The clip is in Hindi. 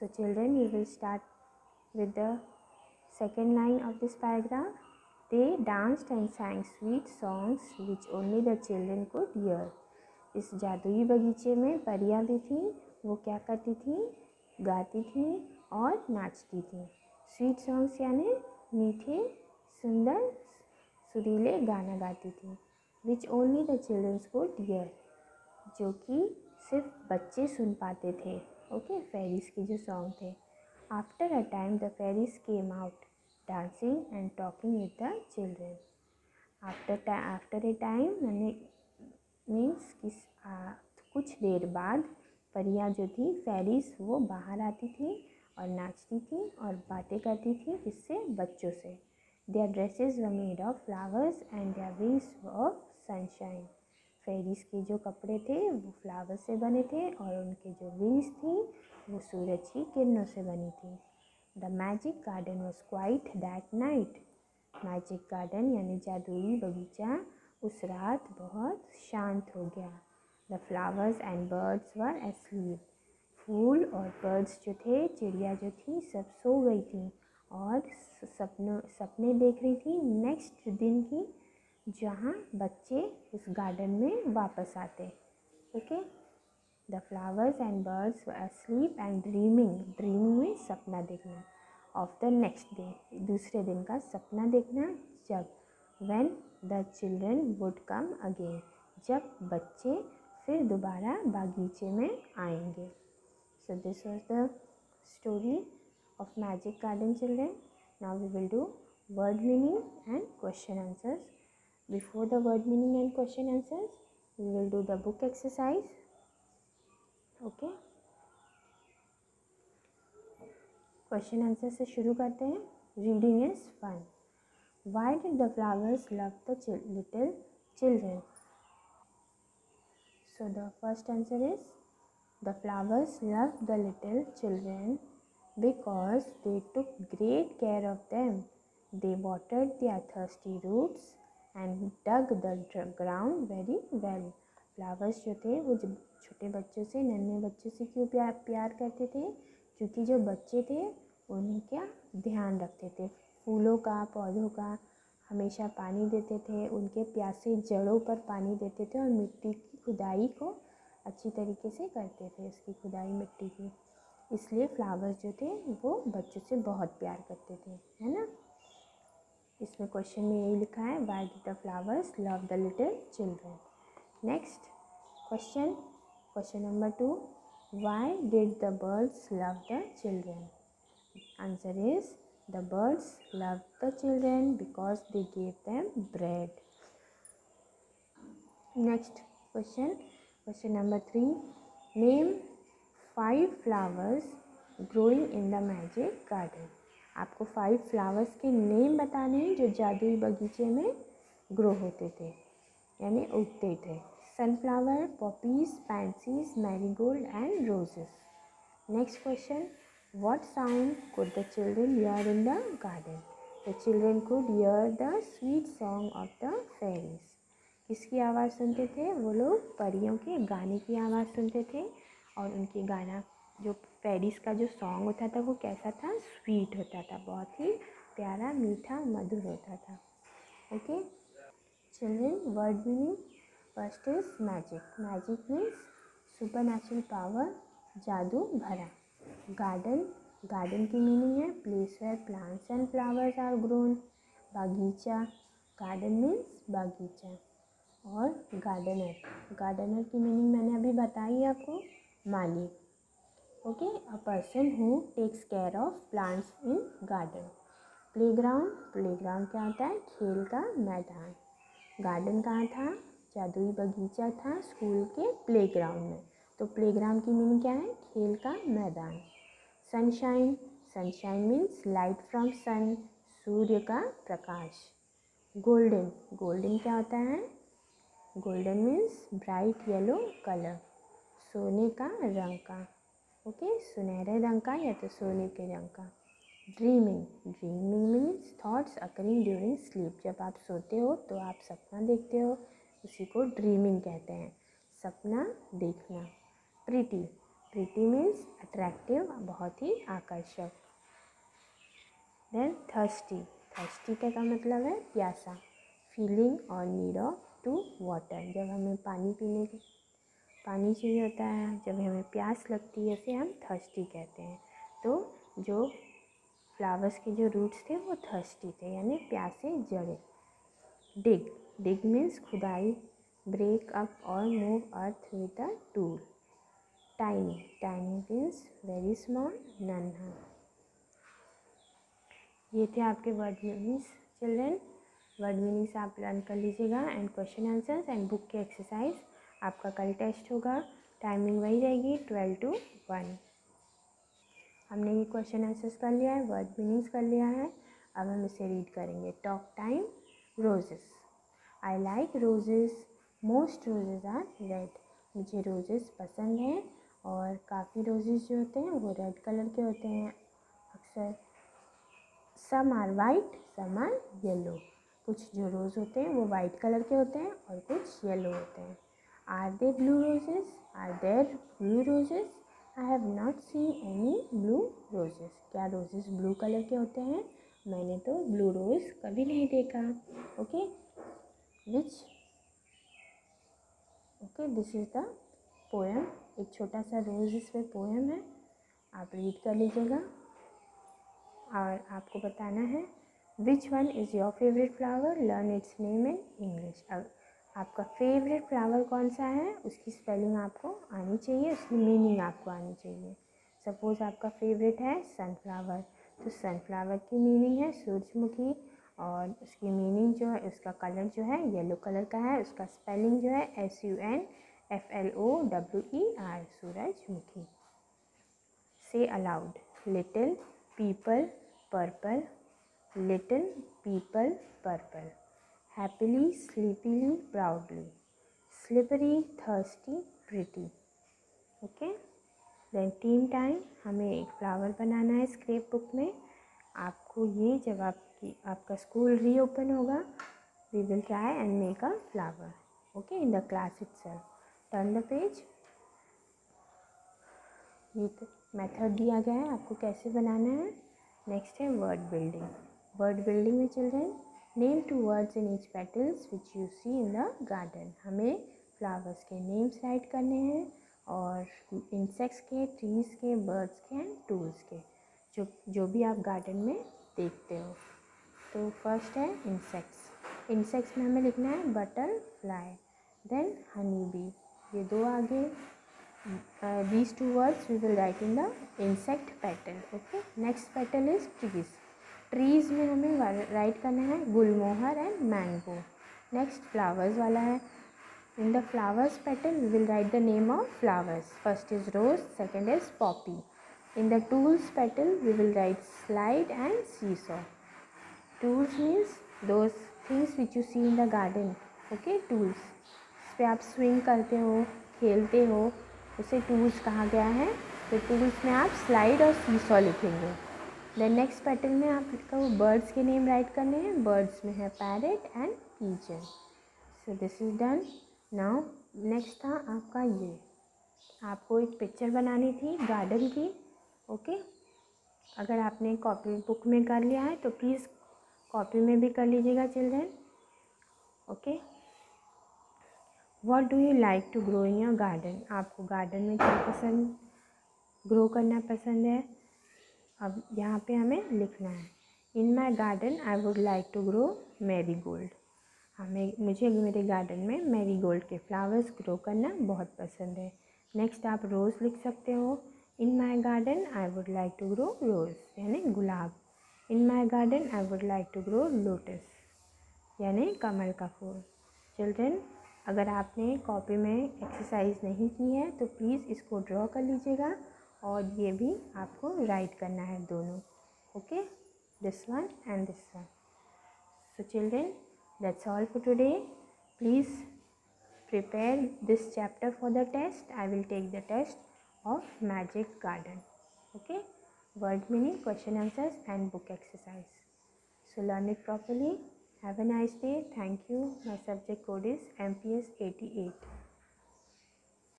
So children, you will start with the second line of this paragraph. They danced and sang sweet songs which only the children could hear. इस जादुई बगीचे में परियां भी थीं। वो क्या करती थीं? गाती थीं और नाचती थीं। स्वीट सॉन्ग्स यानी मीठे सुंदर सुरीले गाना गाती थीं। Which only the childrens could hear, जो कि सिर्फ बच्चे सुन पाते थे। ओके, फेरीज के जो सॉन्ग थे। After a time the fairies came out dancing and talking with the children. After a time means कि कुछ देर बाद परियां जो थी फेरीज वो बाहर आती थी और नाचती थी और बातें करती थी किससे? बच्चों से। Their dresses were made of flowers and their wings of sunshine. Fairies के जो कपड़े थे वो फ्लावर से बने थे और उनके जो विंग्स थी वो सूरज की किरणों से बनी थी। The magic garden was quiet that night. Magic garden यानी जादुई बगीचा उस रात बहुत शांत हो गया। The flowers and birds were asleep. फूल और बर्ड्स जो थे, चिड़िया जो थी, सब सो गई थी और सपने देख रही थी नेक्स्ट दिन की, जहाँ बच्चे उस गार्डन में वापस आते। Okay, the flowers and birds were asleep and dreaming. Dreaming में सपना देखना। ऑफ द नेक्स्ट डे, दूसरे दिन का सपना देखना। जब when the children would come again, जब बच्चे फिर दोबारा बागीचे में आएंगे। So this was the story of magic garden children. Now we will do word meaning and question answers. Before the word meaning and question answers, we will do the book exercise. Okay. Question answer से शुरू करते हैं। Reading is fun. Why did the flowers love the little children? So the first answer is the flowers loved the little children because they took great care of them. They watered their thirsty roots and dug the ground very well. Flowers जो थे वो जब छोटे बच्चों से, नन्हे बच्चों से क्यों प्यार करते थे? क्योंकि जो बच्चे थे उन्हें क्या ध्यान रखते थे, फूलों का, पौधों का हमेशा पानी देते थे, उनके प्यासे जड़ों पर पानी देते थे और मिट्टी की खुदाई को अच्छी तरीके से करते थे, उसकी खुदाई मिट्टी की। इसलिए फ्लावर्स जो थे वो बच्चों से बहुत प्यार करते थे, है ना। इसमें क्वेश्चन में यही लिखा है, why did the flowers love the little children. Next question number 2, why did the birds love the children. Answer is the birds loved the children because they gave them bread. Next question number 3, name 5 flowers growing in the magic garden. आपको 5 फ्लावर्स के नेम बताने हैं जो जादुई बगीचे में ग्रो होते थे यानी उगते थे। Sunflower, poppies, पैंसीज, marigold and roses. Next question, what sound could the children hear in the garden? The children could hear the sweet song of the fairies. किसकी आवाज़ सुनते थे वो लोग? परियों के गाने की आवाज़ सुनते थे। और उनके गाना जो फेरीज का जो सॉन्ग होता था वो कैसा था? स्वीट होता था, बहुत ही प्यारा, मीठा, मधुर होता था। Okay children, word meaning. First is magic. Magic means super natural power, जादू भरा। गार्डन की मीनिंग है place where plants and flowers are grown. बागीचा, गार्डन मीन्स बागीचा। और गार्डनर की मीनिंग मैंने अभी बताई आपको, माली। Okay, a person who takes care of plants in garden. Playground क्या होता है? खेल का मैदान। गार्डन कहाँ था? जादुई बगीचा था स्कूल के प्लेग्राउंड में। तो प्लेग्राउंड की मीनिंग क्या है? खेल का मैदान। Sunshine means light from sun, सूर्य का प्रकाश। गोल्डन क्या होता है? Golden means bright yellow colour, सोने का रंग का। ओके, सुनहरे रंग का या तो सोने के रंग का। Dreaming means thoughts occurring during sleep. जब आप सोते हो तो आप सपना देखते हो, उसी को ड्रीमिंग कहते हैं, सपना देखना। प्रीटी प्रिटी मीन्स अट्रैक्टिव, बहुत ही आकर्षक। देन थर्स्टी, थर्स्टी का मतलब है प्यासा। फीलिंग और नीड ऑफ टू वाटर, जब हमें पानी चाहिए होता है, जब हमें प्यास लगती है, उसे हम थर्स्टी कहते हैं। तो जो फ्लावर्स के जो रूट्स थे वो थर्स्टी थे, यानी प्यासे जड़े। डिग, डिग मीन्स खुदाई, ब्रेक अप और move earth with a tool. Tiny, tiny means very small, नन्हा। ये थे आपके word meanings children. Word meanings आप लर्न कर लीजिएगा and question answers and book के एक्सरसाइज। आपका कल टेस्ट होगा, टाइमिंग वही रहेगी 12 to 1। हमने ये क्वेश्चन आंसर्स कर लिया है, वर्ड मीनिंग्स कर लिया है, अब हम इसे रीड करेंगे। Talk time. Roses, I like roses, most roses are red. मुझे रोजेस पसंद हैं और काफ़ी रोजेस जो होते हैं वो रेड कलर के होते हैं अक्सर। Some are white, some are yellow. कुछ जो रोज़ होते हैं वो वाइट कलर के होते हैं और कुछ येलो होते हैं। Are they blue roses, are there blue roses, I have not seen any blue roses. क्या रोजेस ब्लू कलर के होते हैं? मैंने तो ब्लू रोज़ कभी नहीं देखा। Okay, this is the poem. एक छोटा सा रोज़ इस पर पोएम है, आप रीड कर लीजिएगा और आपको बताना है which one is your favourite flower, learn it's name in English. अब आपका फेवरेट फ्लावर कौन सा है उसकी स्पेलिंग आपको आनी चाहिए, उसकी मीनिंग आपको आनी चाहिए। सपोज़ आपका फेवरेट है सनफ्लावर, तो सनफ्लावर की मीनिंग है सूरजमुखी और उसकी मीनिंग जो है, उसका कलर जो है येलो कलर का है, उसका स्पेलिंग जो है SUNFLOWER, सूरजमुखी। से allowed, little people purple, little people purple, happily, sleepily, proudly, slippery, thirsty, pretty। Okay, then team time. हमें एक फ्लावर बनाना है स्क्रैप बुक में। आपको ये जब आपका स्कूल रीओपन होगा, we will try and make a flower, okay, in the class itself. Turn the page. ये मेथड दिया गया है आपको कैसे बनाना है। नेक्स्ट है वर्ड बिल्डिंग। वर्ड बिल्डिंग में children, name 2 words in each petals which you see in the garden. हमें फ्लावर्स के नेम्स राइट करने हैं और इंसेक्ट्स के, ट्रीज़ के, बर्ड्स के एंड टूल्स के, जो भी आप गार्डन में देखते हो। तो फर्स्ट है इंसेक्ट्स। इंसेक्ट्स में हमें लिखना है बटरफ्लाई, देन हनी बी। ये दो आगे these 2 words we will write in the insect petal. Okay, next petal is trees. trees में हमें राइट करना है गुलमोहर एंड मैंगो। नेक्स्ट फ्लावर्स वाला है, in the flowers petal we will write the name of flowers. first is rose, second is poppy. in the tools petal we will write slide and seesaw. tools means those things which you see in the garden. okay, tools इस पर आप स्विंग करते हो, खेलते हो, उसे टूल्स कहा गया है। तो टूल्स में आप स्लाइड और सीसॉ लिखेंगे। देन नेक्स्ट पेटल में आपको बर्ड्स के नेम राइट करने हैं। बर्ड्स में है parrot and pigeon. So this is done. Now next था आपका ये, आपको एक पिक्चर बनानी थी गार्डन की। ओके, अगर आपने कॉपी बुक में कर लिया है तो प्लीज़ कॉपी में भी कर लीजिएगा children. Okay, what do you like to grow in your garden. आपको गार्डन में क्या पसंद, ग्रो करना पसंद है। अब यहाँ पे हमें लिखना है in my garden I would like to grow marigold. मुझे मेरे गार्डन में मैरीगोल्ड के फ्लावर्स ग्रो करना बहुत पसंद है। नेक्स्ट आप रोज़ लिख सकते हो। In my garden I would like to grow rose, यानी गुलाब। In my garden I would like to grow lotus, यानी कमल का फूल। चिल्ड्रन, अगर आपने कॉपी में एक्सरसाइज नहीं की है तो प्लीज़ इसको ड्रॉ कर लीजिएगा और ये भी आपको राइट करना है दोनों। Okay, this one and this one. So children, that's all for today. Please prepare this chapter for the test. I will take the test of magic garden. Okay, word meaning, question answers and book exercise. So learn it properly. Have a nice day. Thank you. My subject code is MPS 88.